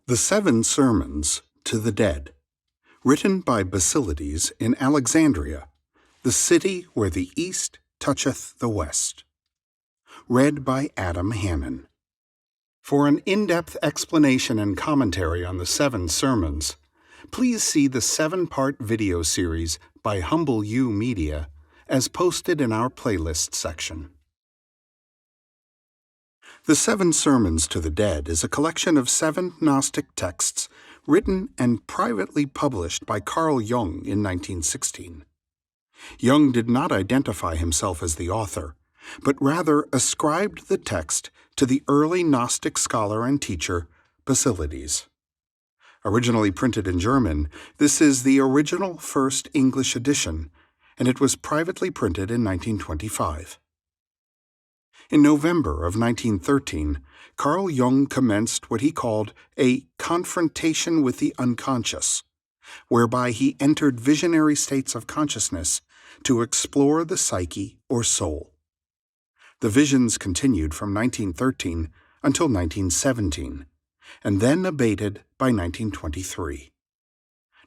The Seven Sermons to the Dead, written by Basilides in Alexandria, the city where the East toucheth the West. Read by Adam Hannon. For an in-depth explanation and commentary on the Seven Sermons, please see the 7-part video series by Humble You Media as posted in our playlist section. The Seven Sermons to the Dead is a collection of 7 Gnostic texts written and privately published by Carl Jung in 1916. Jung did not identify himself as the author, but rather ascribed the text to the early Gnostic scholar and teacher Basilides. Originally printed in German, this is the original first English edition, and it was privately printed in 1925. In November of 1913, Carl Jung commenced what he called a confrontation with the unconscious, whereby he entered visionary states of consciousness to explore the psyche or soul. The visions continued from 1913 until 1917, and then abated by 1923.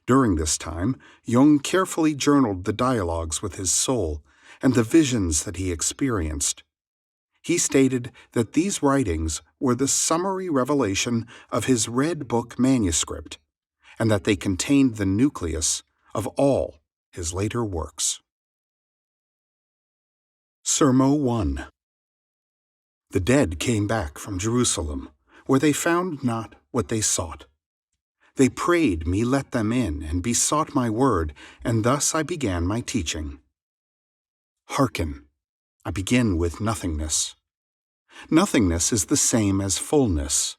During this time, Jung carefully journaled the dialogues with his soul and the visions that he experienced. He stated that these writings were the summary revelation of his Red Book manuscript, and that they contained the nucleus of all his later works. Sermo 1. The dead came back from Jerusalem, where they found not what they sought. They prayed me let them in, and besought my word, and thus I began my teaching. Hearken. I begin with nothingness. Nothingness is the same as fullness.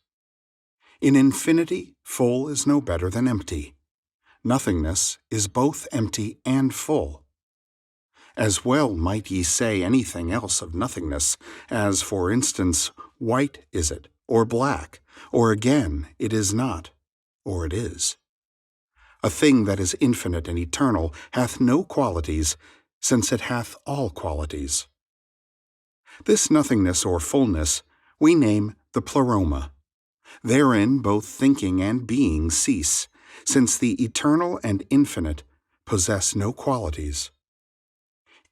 In infinity, full is no better than empty. Nothingness is both empty and full. As well might ye say anything else of nothingness, as, for instance, white is it, or black, or again, it is not, or it is. A thing that is infinite and eternal hath no qualities, since it hath all qualities. This nothingness or fullness we name the pleroma. Therein both thinking and being cease, since the eternal and infinite possess no qualities.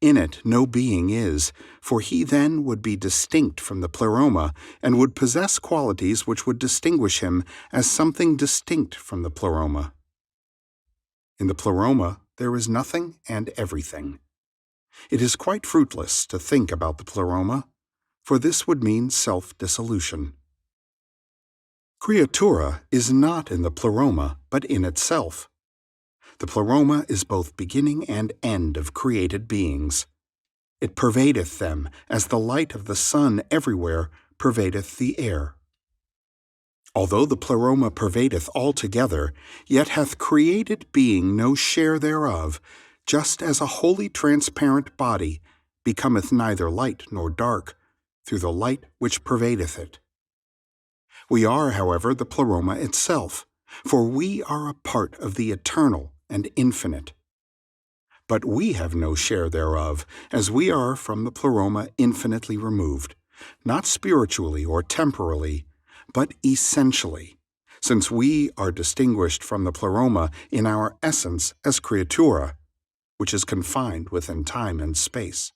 In it no being is, for he then would be distinct from the pleroma and would possess qualities which would distinguish him as something distinct from the pleroma. In the pleroma there is nothing and everything. It is quite fruitless to think about the pleroma, for this would mean self-dissolution. Creatura is not in the pleroma, but in itself. The pleroma is both beginning and end of created beings. It pervadeth them, as the light of the sun everywhere pervadeth the air. Although the pleroma pervadeth altogether, yet hath created being no share thereof, just as a wholly transparent body becometh neither light nor dark, through the light which pervadeth it. We are, however, the pleroma itself, for we are a part of the eternal and infinite. But we have no share thereof, as we are from the pleroma infinitely removed, not spiritually or temporally, but essentially, since we are distinguished from the pleroma in our essence as creatura, which is confined within time and space.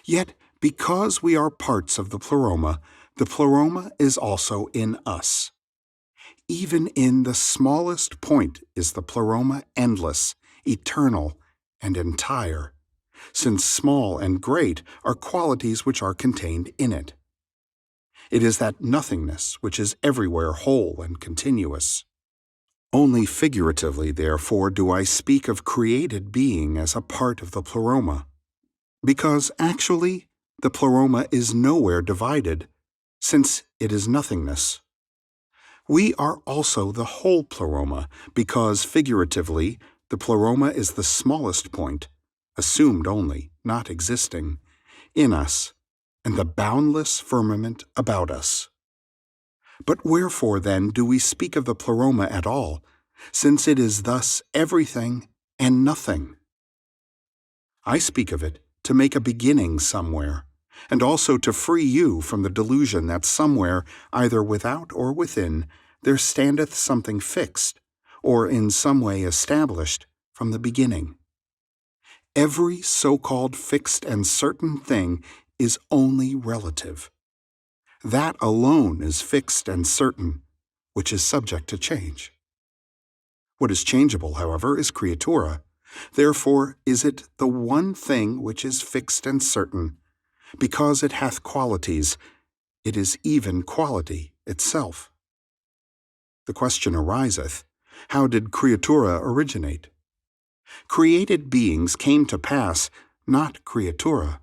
Yet, because we are parts of the pleroma is also in us. Even in the smallest point is the pleroma endless, eternal, and entire, since small and great are qualities which are contained in it. It is that nothingness which is everywhere whole and continuous. Only figuratively, therefore, do I speak of created being as a part of the pleroma, because actually the pleroma is nowhere divided, since it is nothingness. We are also the whole pleroma, because figuratively the pleroma is the smallest point, assumed only, not existing, in us, and the boundless firmament about us. But wherefore, then, do we speak of the pleroma at all, since it is thus everything and nothing? I speak of it to make a beginning somewhere, and also to free you from the delusion that somewhere, either without or within, there standeth something fixed, or in some way established, from the beginning. Every so-called fixed and certain thing is only relative. That alone is fixed and certain, which is subject to change. What is changeable, however, is creatura. Therefore is it the one thing which is fixed and certain. Because it hath qualities, it is even quality itself. The question ariseth, how did creatura originate? Created beings came to pass, not creatura,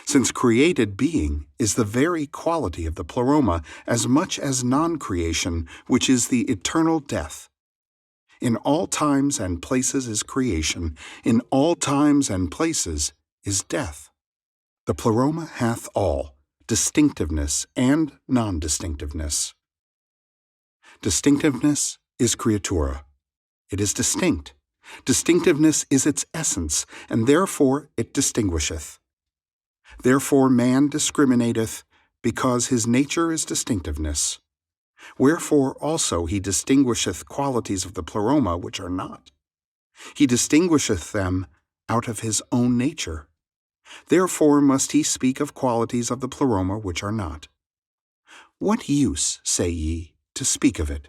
since created being is the very quality of the pleroma as much as non-creation, which is the eternal death. In all times and places is creation, in all times and places is death. The pleroma hath all, distinctiveness and non-distinctiveness. Distinctiveness is creatura. It is distinct. Distinctiveness is its essence, and therefore it distinguisheth. Therefore man discriminateth, because his nature is distinctiveness. Wherefore also he distinguisheth qualities of the pleroma which are not. He distinguisheth them out of his own nature. Therefore must he speak of qualities of the pleroma which are not. What use, say ye, to speak of it?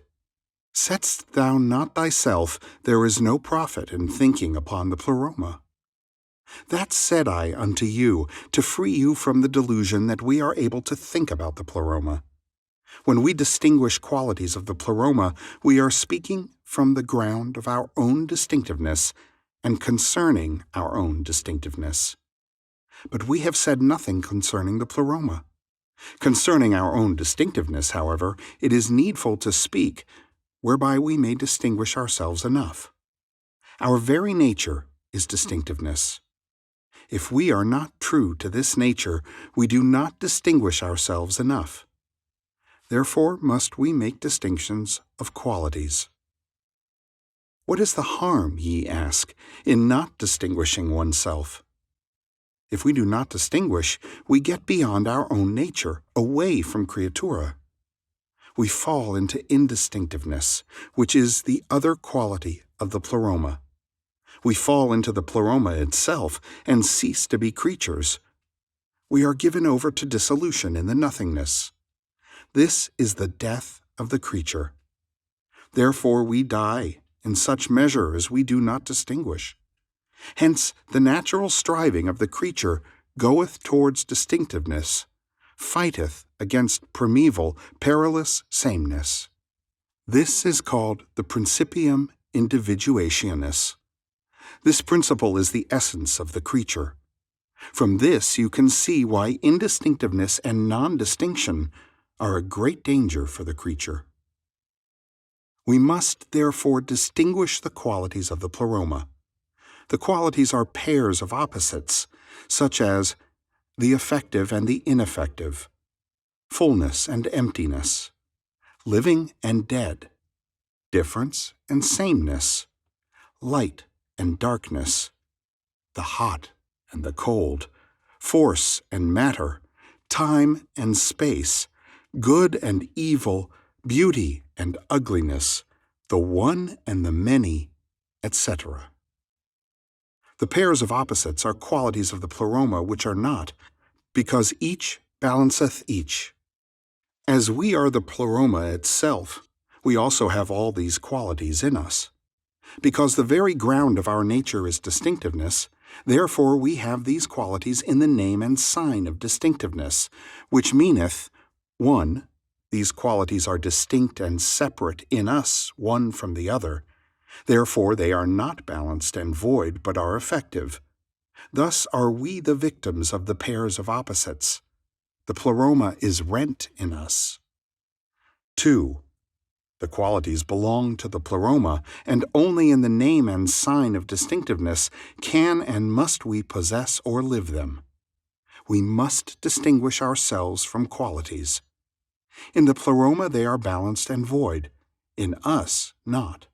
Sett'st thou not thyself, there is no profit in thinking upon the pleroma. That said I unto you, to free you from the delusion that we are able to think about the pleroma. When we distinguish qualities of the pleroma, we are speaking from the ground of our own distinctiveness and concerning our own distinctiveness. But we have said nothing concerning the pleroma. Concerning our own distinctiveness, however, it is needful to speak, whereby we may distinguish ourselves enough. Our very nature is distinctiveness. If we are not true to this nature, we do not distinguish ourselves enough. Therefore must we make distinctions of qualities. What is the harm, ye ask, in not distinguishing oneself? If we do not distinguish, we get beyond our own nature, away from creatura. We fall into indistinctiveness, which is the other quality of the pleroma. We fall into the pleroma itself and cease to be creatures. We are given over to dissolution in the nothingness. This is the death of the creature. Therefore we die in such measure as we do not distinguish. Hence the natural striving of the creature goeth towards distinctiveness, fighteth against primeval, perilous sameness. This is called the principium individuationis. This principle is the essence of the creature. From this you can see why indistinctiveness and non-distinction are a great danger for the creature. We must therefore distinguish the qualities of the pleroma. The qualities are pairs of opposites, such as the effective and the ineffective, fullness and emptiness, living and dead, difference and sameness, light and darkness, the hot and the cold, force and matter, time and space, good and evil, beauty and ugliness, the one and the many, etc. The pairs of opposites are qualities of the pleroma which are not, because each balanceth each. As we are the pleroma itself, we also have all these qualities in us. Because the very ground of our nature is distinctiveness, therefore we have these qualities in the name and sign of distinctiveness, which meaneth, 1. These qualities are distinct and separate in us one from the other. Therefore they are not balanced and void, but are effective. Thus are we the victims of the pairs of opposites. The pleroma is rent in us. 2. The qualities belong to the pleroma, and only in the name and sign of distinctiveness can and must we possess or live them. We must distinguish ourselves from qualities. In the pleroma they are balanced and void, in us not.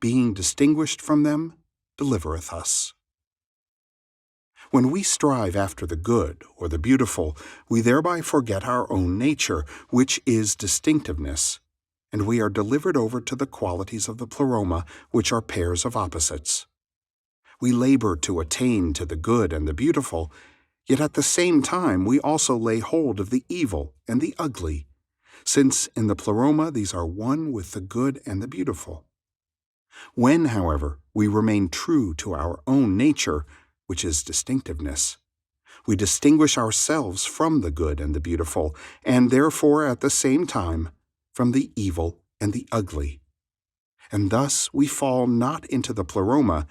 Being distinguished from them delivereth us. When we strive after the good or the beautiful, we thereby forget our own nature, which is distinctiveness, and we are delivered over to the qualities of the pleroma, which are pairs of opposites. We labor to attain to the good and the beautiful, yet at the same time we also lay hold of the evil and the ugly, since in the pleroma these are one with the good and the beautiful. When, however, we remain true to our own nature, which is distinctiveness, we distinguish ourselves from the good and the beautiful, and therefore at the same time from the evil and the ugly. And thus we fall not into the pleroma,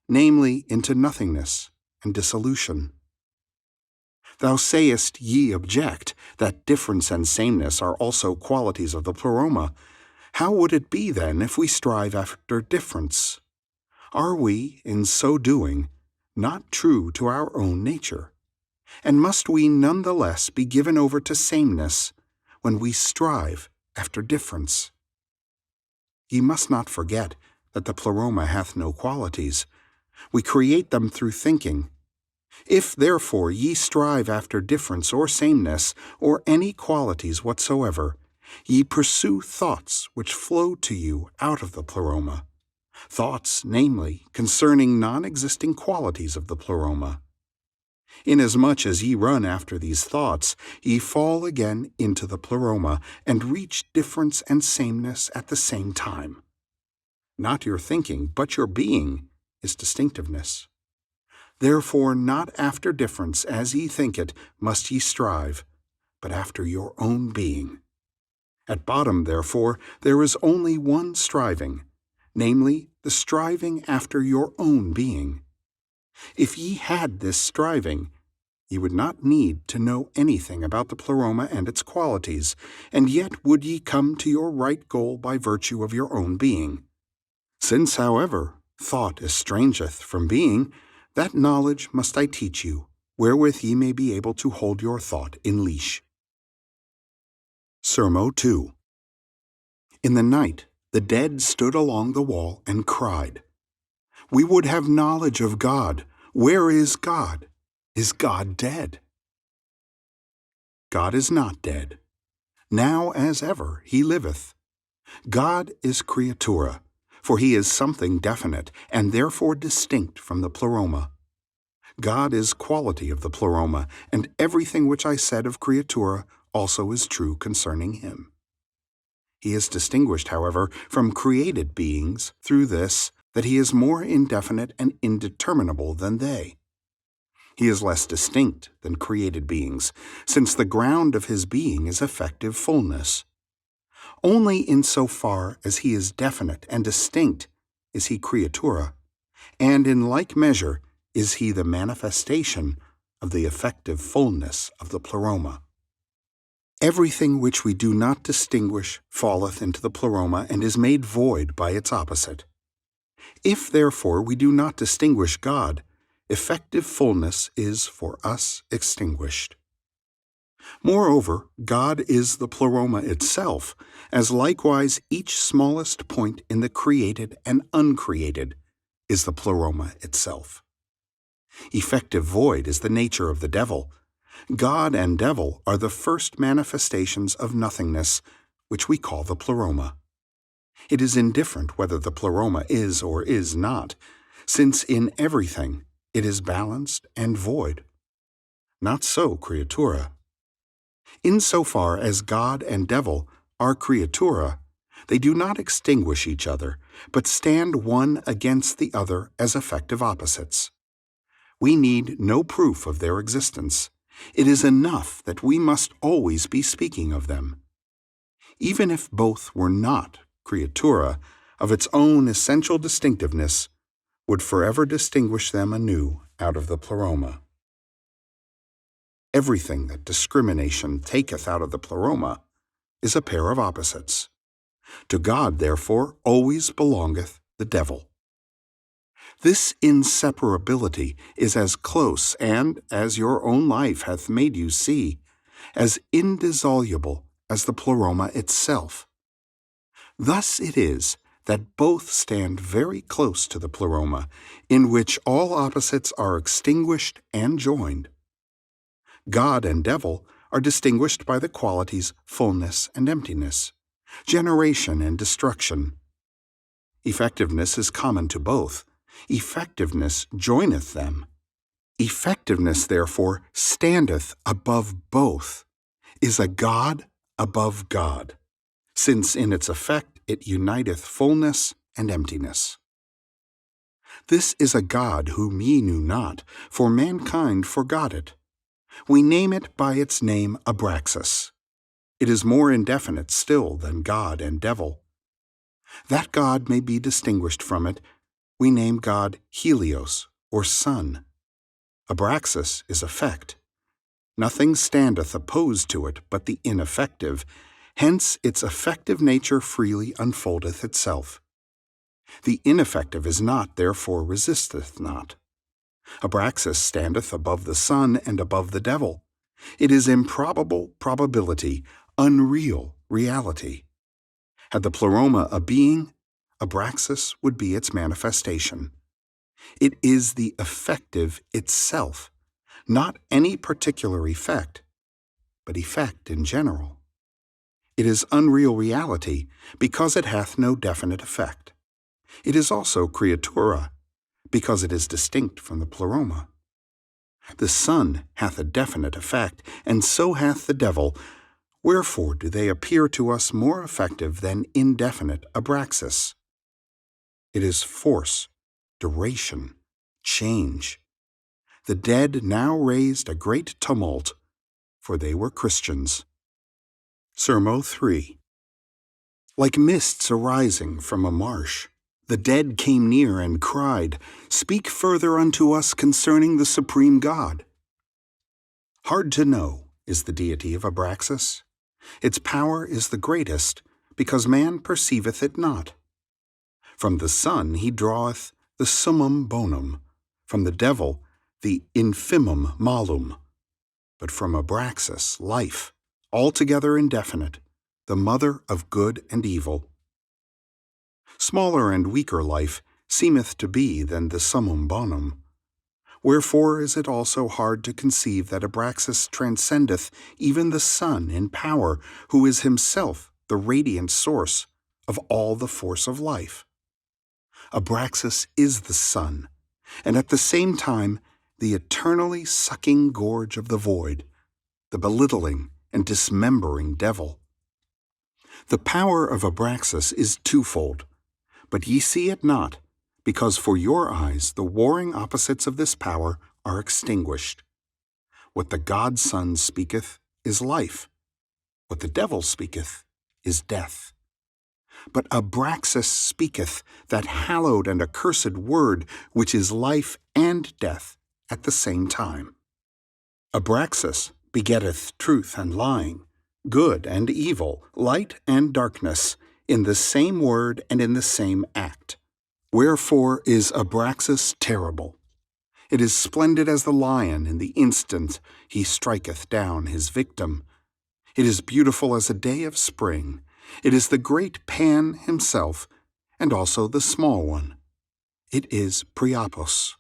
namely into nothingness and dissolution. Thou sayest, ye object, that difference and sameness are also qualities of the pleroma. How would it be, then, if we strive after difference? Are we, in so doing, not true to our own nature? And must we none the less be given over to sameness when we strive after difference? Ye must not forget that the pleroma hath no qualities. We create them through thinking. If, therefore, ye strive after difference or sameness, or any qualities whatsoever, ye pursue thoughts which flow to you out of the pleroma, thoughts, namely, concerning non-existing qualities of the pleroma. Inasmuch as ye run after these thoughts, ye fall again into the pleroma, and reach difference and sameness at the same time. Not your thinking, but your being, is distinctiveness. Therefore not after difference as ye think it must ye strive, but after your own being. At bottom, therefore, there is only one striving, namely, the striving after your own being. If ye had this striving, ye would not need to know anything about the pleroma and its qualities, and yet would ye come to your right goal by virtue of your own being. Since, however, thought estrangeth from being, that knowledge must I teach you, wherewith ye may be able to hold your thought in leash. Sermo 2. In the night the dead stood along the wall and cried, We would have knowledge of God. Where is God? Is God dead? God is not dead. Now as ever he liveth. God is creatura, for he is something definite, and therefore distinct from the pleroma. God is quality of the pleroma, and everything which I said of creatura also is true concerning him. He is distinguished, however, from created beings through this, that he is more indefinite and indeterminable than they. He is less distinct than created beings, since the ground of his being is effective fullness. Only in so far as he is definite and distinct is he creatura, and in like measure is he the manifestation of the effective fullness of the pleroma. Everything which we do not distinguish falleth into the pleroma and is made void by its opposite. If, therefore, we do not distinguish God, effective fullness is for us extinguished. Moreover, God is the pleroma itself, as likewise each smallest point in the created and uncreated is the pleroma itself. Effective void is the nature of the devil. God and devil are the first manifestations of nothingness, which we call the pleroma. It is indifferent whether the pleroma is or is not, since in everything it is balanced and void. Not so creatura. Insofar as God and devil are creatura, they do not extinguish each other, but stand one against the other as effective opposites. We need no proof of their existence. It is enough that we must always be speaking of them. Even if both were not creatura, of its own essential distinctiveness, would forever distinguish them anew out of the pleroma. Everything that discrimination taketh out of the pleroma is a pair of opposites. To God, therefore, always belongeth the devil. This inseparability is as close and, as your own life hath made you see, as indissoluble as the pleroma itself. Thus it is that both stand very close to the pleroma, in which all opposites are extinguished and joined. God and devil are distinguished by the qualities fullness and emptiness, generation and destruction. Effectiveness is common to both. Effectiveness joineth them. Effectiveness, therefore, standeth above both, is a God above God, since in its effect it uniteth fullness and emptiness. This is a God whom ye knew not, for mankind forgot it. We name it by its name Abraxas. It is more indefinite still than God and devil. That God may be distinguished from it, we name God Helios, or Sun. Abraxas is effect. Nothing standeth opposed to it but the ineffective, hence its effective nature freely unfoldeth itself. The ineffective is not, therefore resisteth not. Abraxas standeth above the sun and above the devil. It is improbable probability, unreal reality. Had the Pleroma a being, Abraxas would be its manifestation. It is the effective itself, not any particular effect, but effect in general. It is unreal reality, because it hath no definite effect. It is also creatura, because it is distinct from the Pleroma. The sun hath a definite effect, and so hath the devil. Wherefore do they appear to us more effective than indefinite Abraxas? It is force, duration, change. The dead now raised a great tumult, for they were Christians. Sermo 3. Like mists arising from a marsh, the dead came near and cried, "Speak further unto us concerning the supreme God." Hard to know is the deity of Abraxas. Its power is the greatest, because man perceiveth it not. From the sun he draweth the summum bonum, from the devil the infimum malum, but from Abraxas life, altogether indefinite, the mother of good and evil. Smaller and weaker life seemeth to be than the summum bonum. Wherefore is it also hard to conceive that Abraxas transcendeth even the sun in power, who is himself the radiant source of all the force of life. Abraxas is the sun, and at the same time the eternally sucking gorge of the void, the belittling and dismembering devil. The power of Abraxas is twofold, but ye see it not, because for your eyes the warring opposites of this power are extinguished. What the God-Son speaketh is life. What the devil speaketh is death. But Abraxas speaketh that hallowed and accursed word which is life and death at the same time. Abraxas begetteth truth and lying, good and evil, light and darkness, in the same word and in the same act. Wherefore is Abraxas terrible. It is splendid as the lion in the instant he striketh down his victim. It is beautiful as a day of spring. It is the great Pan himself, and also the small one. It is Priapos.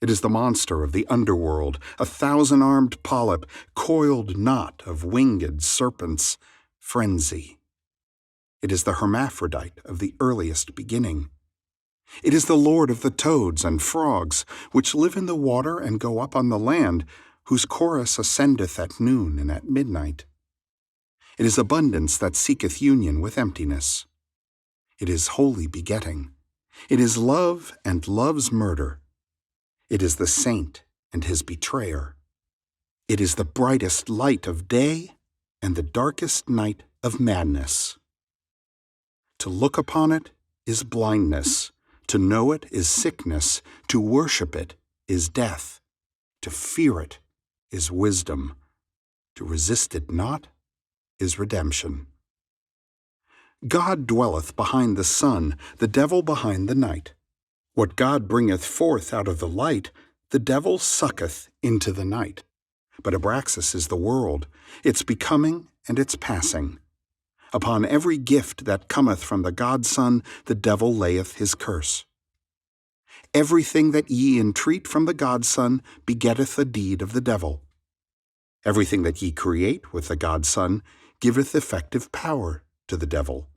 It is the monster of the underworld, a thousand-armed polyp, coiled knot of winged serpents, frenzy. It is the hermaphrodite of the earliest beginning. It is the lord of the toads and frogs, which live in the water and go up on the land, whose chorus ascendeth at noon and at midnight. It is abundance that seeketh union with emptiness. It is holy begetting. It is love and love's murder. It is the saint and his betrayer. It is the brightest light of day and the darkest night of madness. To look upon it is blindness. To know it is sickness. To worship it is death. To fear it is wisdom. To resist it not is redemption. God dwelleth behind the sun, the devil behind the night. What God bringeth forth out of the light, the devil sucketh into the night. But Abraxas is the world, its becoming and its passing. Upon every gift that cometh from the God-Son, the devil layeth his curse. Everything that ye entreat from the God-Son begetteth a deed of the devil. Everything that ye create with the God-Son giveth effective power to the devil.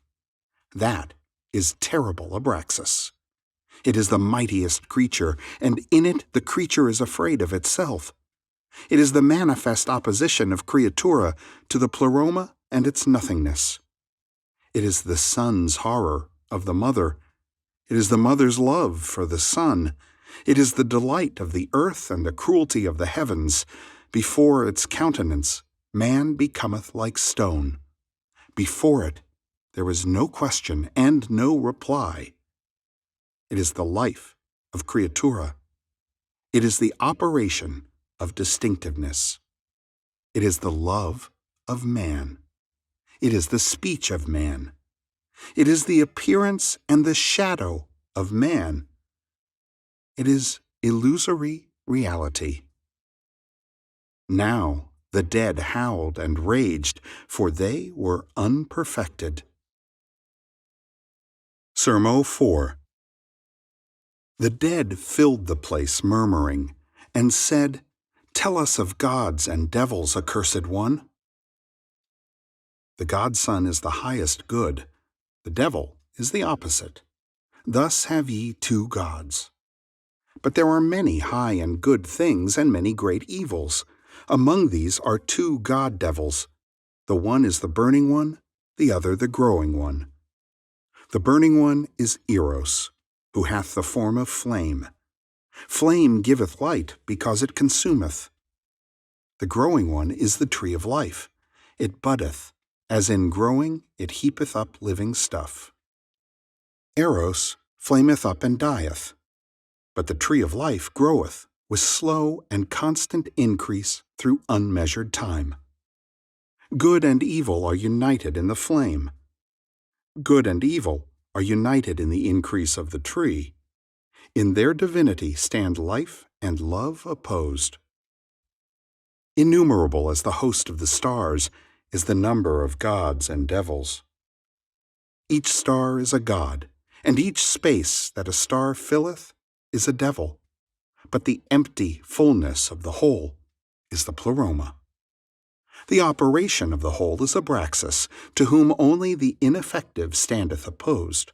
That is terrible Abraxas. It is the mightiest creature, and in it the creature is afraid of itself. It is the manifest opposition of creatura to the pleroma and its nothingness. It is the son's horror of the mother. It is the mother's love for the son. It is the delight of the earth and the cruelty of the heavens. Before its countenance, man becometh like stone. Before it, there is no question and no reply. It is the life of creatura. It is the operation of distinctiveness. It is the love of man. It is the speech of man. It is the appearance and the shadow of man. It is illusory reality. Now the dead howled and raged, for they were unperfected. Sermo 4. The dead filled the place murmuring, and said, "Tell us of gods and devils, accursed one." The godson is the highest good, the devil is the opposite. Thus have ye two gods. But there are many high and good things and many great evils. Among these are two god-devils. The one is the burning one, the other the growing one. The burning one is Eros, who hath the form of flame. Flame giveth light because it consumeth. The growing one is the tree of life. It buddeth, as in growing it heapeth up living stuff. Eros flameth up and dieth, but the tree of life groweth with slow and constant increase through unmeasured time. Good and evil are united in the flame. Good and evil are united in the increase of the tree. In their divinity stand life and love opposed. Innumerable as the host of the stars is the number of gods and devils. Each star is a god, and each space that a star filleth is a devil. But the empty fullness of the whole is the pleroma. The operation of the whole is Abraxas, to whom only the ineffective standeth opposed.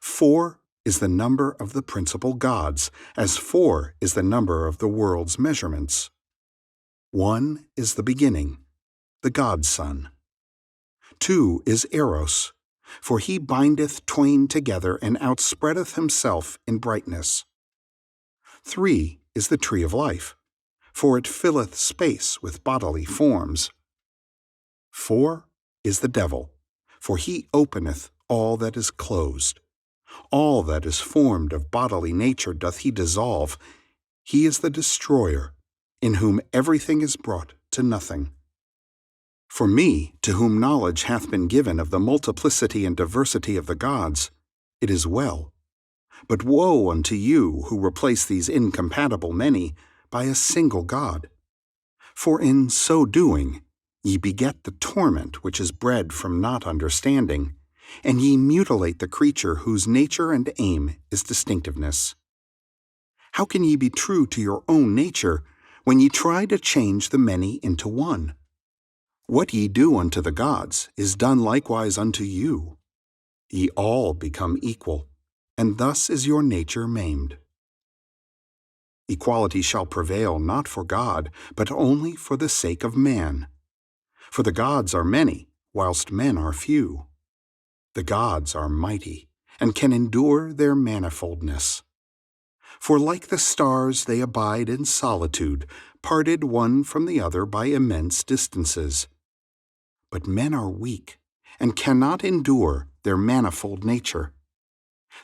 4 is the number of the principal gods, as 4 is the number of the world's measurements. 1 is the beginning, the godson. 2 is Eros, for he bindeth twain together and outspreadeth himself in brightness. 3 is the tree of life, for it filleth space with bodily forms. 4 is the devil, for he openeth all that is closed. All that is formed of bodily nature doth he dissolve. He is the destroyer, in whom everything is brought to nothing. For me, to whom knowledge hath been given of the multiplicity and diversity of the gods, it is well. But woe unto you who replace these incompatible many by a single God. For in so doing ye beget the torment which is bred from not understanding, and ye mutilate the creature whose nature and aim is distinctiveness. How can ye be true to your own nature when ye try to change the many into one? What ye do unto the gods is done likewise unto you. Ye all become equal, and thus is your nature maimed. Equality shall prevail not for God, but only for the sake of man. For the gods are many, whilst men are few. The gods are mighty, and can endure their manifoldness. For like the stars they abide in solitude, parted one from the other by immense distances. But men are weak, and cannot endure their manifold nature.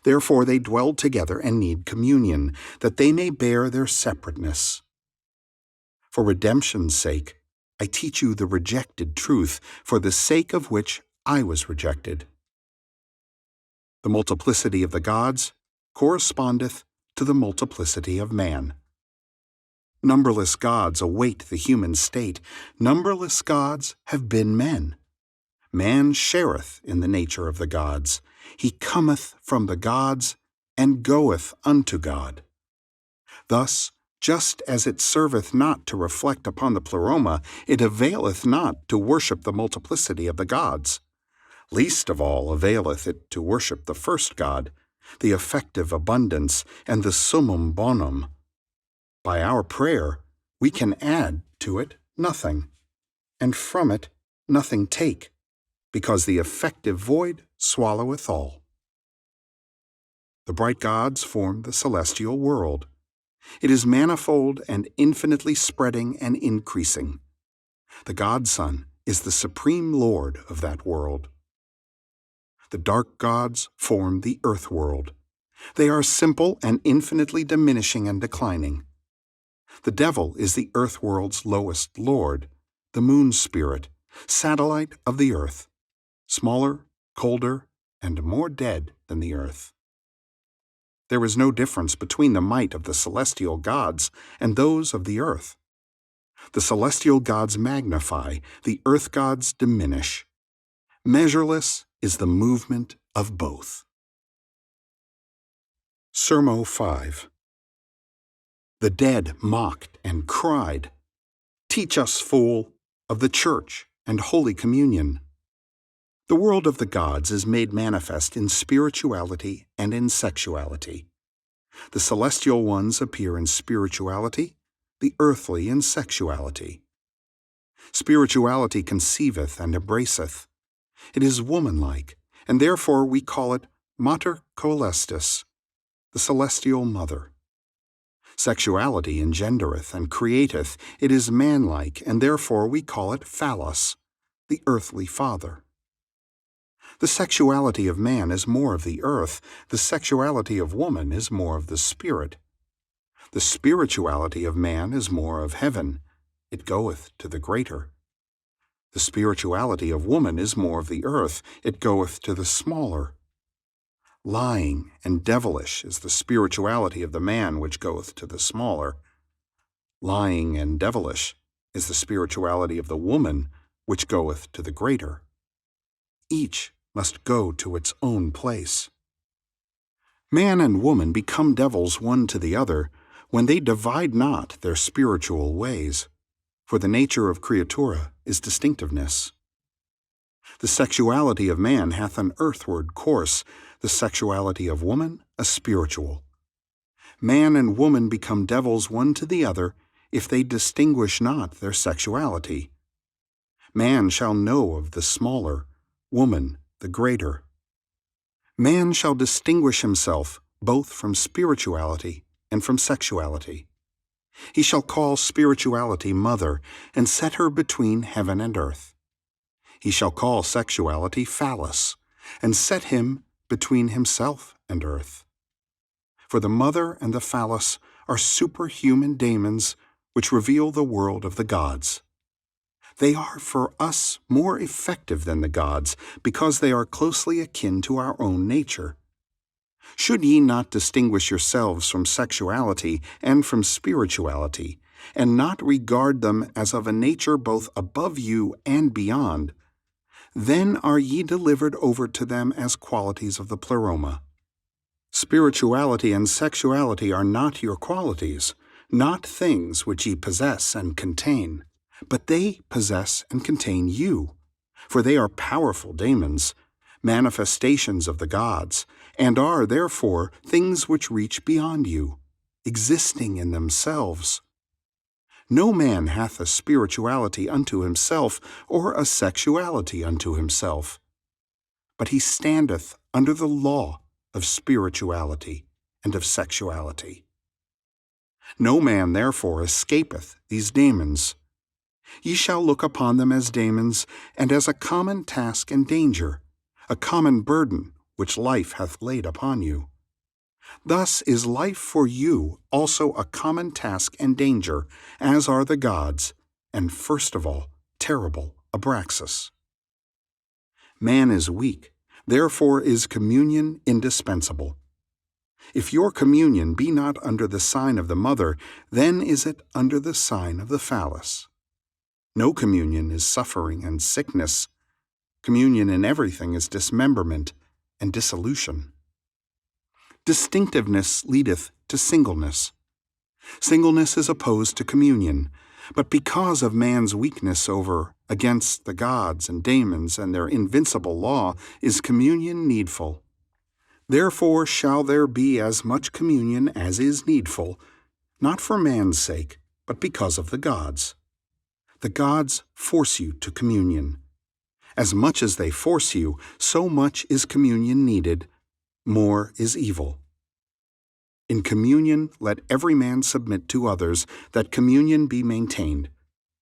Therefore they dwell together and need communion, that they may bear their separateness. For redemption's sake, I teach you the rejected truth, for the sake of which I was rejected. The multiplicity of the gods correspondeth to the multiplicity of man. Numberless gods await the human state. Numberless gods have been men. Man shareth in the nature of the gods. He cometh from the gods and goeth unto God. Thus, just as it serveth not to reflect upon the pleroma, it availeth not to worship the multiplicity of the gods. Least of all availeth it to worship the first God, the effective abundance, and the summum bonum. By our prayer, we can add to it nothing, and from it nothing take, because the effective void swalloweth all. The bright gods form the celestial world. It is manifold and infinitely spreading and increasing. The God-Son is the supreme Lord of that world. The dark gods form the earth world. They are simple and infinitely diminishing and declining. The devil is the earth world's lowest lord, the moon spirit, satellite of the earth, smaller, colder, and more dead than the earth. There is no difference between the might of the celestial gods and those of the earth. The celestial gods magnify, the earth gods diminish. Measureless is the movement of both. Sermo 5. The dead mocked and cried, "Teach us, fool, of the Church and Holy Communion." The world of the gods is made manifest in spirituality and in sexuality. The celestial ones appear in spirituality, the earthly in sexuality. Spirituality conceiveth and embraceth. It is womanlike, and therefore we call it Mater Coelestis, the celestial mother. Sexuality engendereth and createth. It is manlike, and therefore we call it Phallus, the earthly father. The sexuality of man is more of the earth, the sexuality of woman is more of the spirit. The spirituality of man is more of heaven, it goeth to the greater. The spirituality of woman is more of the earth, it goeth to the smaller. Lying and devilish is the spirituality of the man which goeth to the smaller. Lying and devilish is the spirituality of the woman which goeth to the greater. Each must go to its own place. Man and woman become devils one to the other when they divide not their spiritual ways, for the nature of creatura is distinctiveness. The sexuality of man hath an earthward course, the sexuality of woman a spiritual. Man and woman become devils one to the other if they distinguish not their sexuality. Man shall know of the smaller, woman the greater. Man shall distinguish himself both from spirituality and from sexuality. He shall call spirituality mother, and set her between heaven and earth. He shall call sexuality phallus, and set him between himself and earth. For the mother and the phallus are superhuman daemons which reveal the world of the gods. They are for us more effective than the gods, because they are closely akin to our own nature. Should ye not distinguish yourselves from sexuality and from spirituality, and not regard them as of a nature both above you and beyond, then are ye delivered over to them as qualities of the Pleroma. Spirituality and sexuality are not your qualities, not things which ye possess and contain, but they possess and contain you, for they are powerful daemons, manifestations of the gods, and are, therefore, things which reach beyond you, existing in themselves. No man hath a spirituality unto himself, or a sexuality unto himself, but he standeth under the law of spirituality and of sexuality. No man therefore escapeth these daemons. Ye shall look upon them as daemons, and as a common task and danger, a common burden which life hath laid upon you. Thus is life for you also a common task and danger, as are the gods, and first of all, terrible Abraxas. Man is weak, therefore is communion indispensable. If your communion be not under the sign of the mother, then is it under the sign of the phallus. No communion is suffering and sickness. Communion in everything is dismemberment and dissolution. Distinctiveness leadeth to singleness. Singleness is opposed to communion, But because of man's weakness over against the gods and daemons and their invincible law, is communion needful. Therefore shall there be as much communion as is needful, not for man's sake, but because of the gods. The gods force you to communion. As much as they force you, so much is communion needed, more is evil. In communion let every man submit to others, that communion be maintained,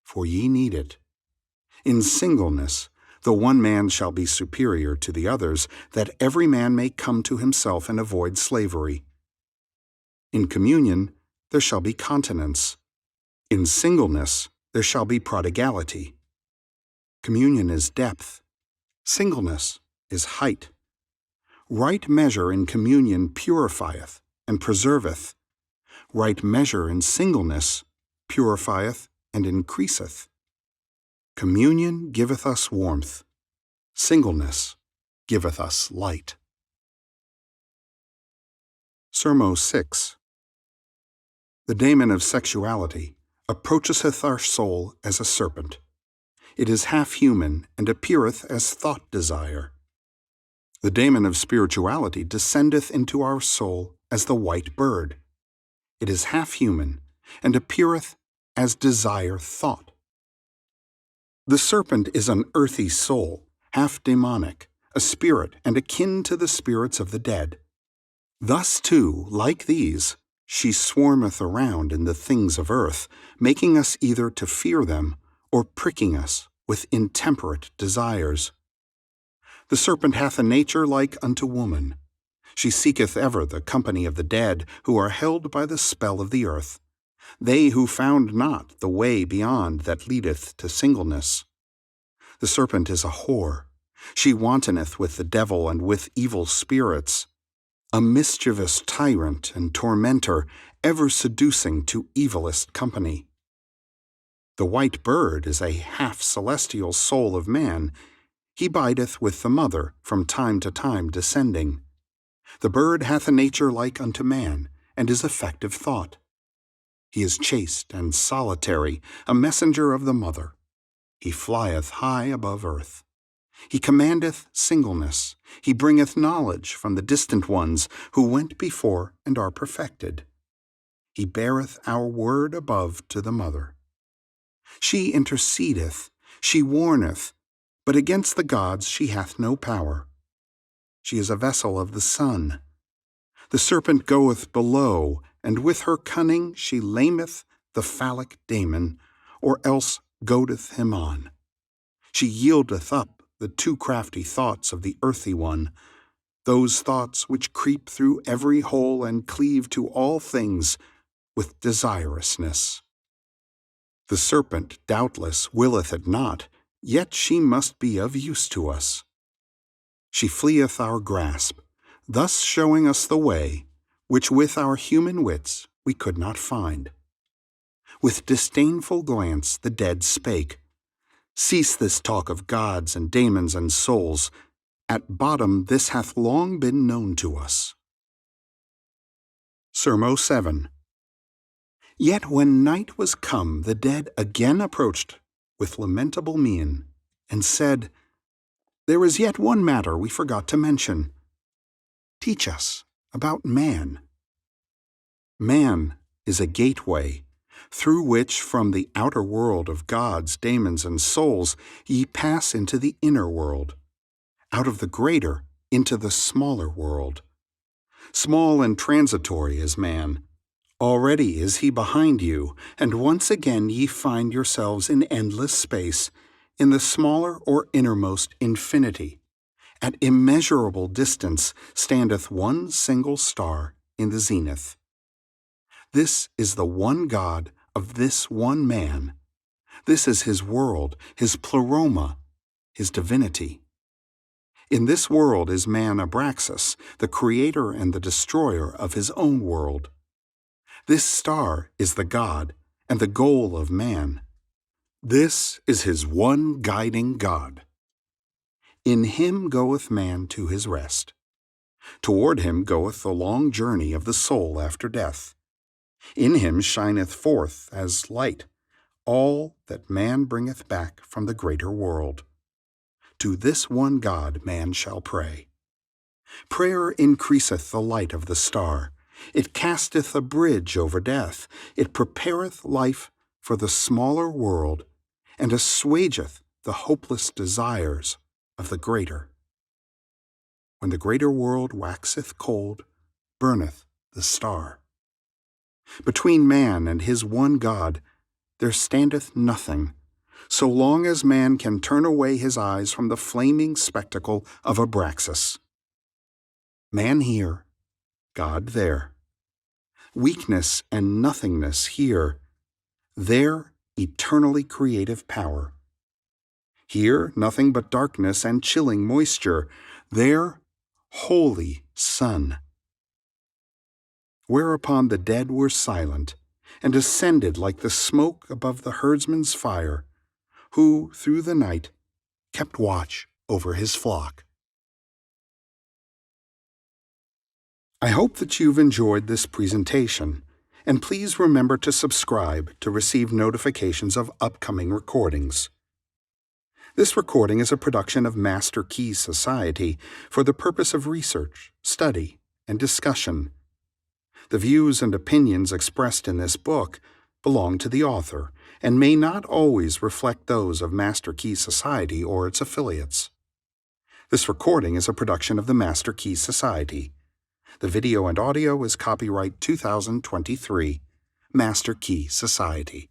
for ye need it. In singleness, the one man shall be superior to the others, that every man may come to himself and avoid slavery. In communion, there shall be continence. In singleness, there shall be prodigality. Communion is depth. Singleness is height. Right measure in communion purifieth and preserveth. Right measure in singleness purifieth and increaseth. Communion giveth us warmth. Singleness giveth us light. Sermo 6. The daemon of sexuality approacheth our soul as a serpent. It is half human and appeareth as thought desire. The daemon of spirituality descendeth into our soul as the white bird. It is half human and appeareth as desire thought. The serpent is an earthy soul, half demonic, a spirit and akin to the spirits of the dead. Thus too, like these, she swarmeth around in the things of earth, making us either to fear them or pricking us with intemperate desires. The serpent hath a nature like unto woman. She seeketh ever the company of the dead, who are held by the spell of the earth, they who found not the way beyond that leadeth to singleness. The serpent is a whore. She wantoneth with the devil and with evil spirits, a mischievous tyrant and tormentor, ever seducing to evilest company. The white bird is a half-celestial soul of man. He bideth with the mother, from time to time descending. The bird hath a nature like unto man, and is effective thought. He is chaste and solitary, a messenger of the mother. He flieth high above earth. He commandeth singleness. He bringeth knowledge from the distant ones, who went before and are perfected. He beareth our word above to the mother. She intercedeth, she warneth, but against the gods she hath no power. She is a vessel of the sun. The serpent goeth below, and with her cunning she lameth the phallic daemon, or else goadeth him on. She yieldeth up the too crafty thoughts of the earthy one, those thoughts which creep through every hole and cleave to all things with desirousness. The serpent doubtless willeth it not, yet she must be of use to us. She fleeth our grasp, thus showing us the way, which with our human wits we could not find. With disdainful glance the dead spake, "Cease this talk of gods and daemons and souls. At bottom this hath long been known to us." Sermo 7. Yet when night was come, the dead again approached with lamentable mien, and said, "There is yet one matter we forgot to mention. Teach us about man." Man is a gateway, through which from the outer world of gods, daemons, and souls ye pass into the inner world, out of the greater into the smaller world. Small and transitory is man. Already is he behind you, and once again ye find yourselves in endless space, in the smaller or innermost infinity. At immeasurable distance standeth one single star in the zenith. This is the one God of this one man. This is his world, his pleroma, his divinity. In this world is man Abraxas, the creator and the destroyer of his own world. This star is the God and the goal of man. This is his one guiding God. In him goeth man to his rest. Toward him goeth the long journey of the soul after death. In him shineth forth as light all that man bringeth back from the greater world. To this one God man shall pray. Prayer increaseth the light of the star. It casteth a bridge over death. It prepareth life for the smaller world, and assuageth the hopeless desires of the greater. When the greater world waxeth cold, burneth the star. Between man and his one God there standeth nothing, so long as man can turn away his eyes from the flaming spectacle of Abraxas. Man here, God there. Weakness and nothingness here, there eternally creative power. Here nothing but darkness and chilling moisture, there holy sun. Whereupon the dead were silent, and ascended like the smoke above the herdsman's fire, who, through the night, kept watch over his flock. I hope that you've enjoyed this presentation, and please remember to subscribe to receive notifications of upcoming recordings. This recording is a production of Master Key Society for the purpose of research, study, and discussion. The views and opinions expressed in this book belong to the author and may not always reflect those of Master Key Society or its affiliates. This recording is a production of the Master Key Society. The video and audio is copyright 2023, Master Key Society.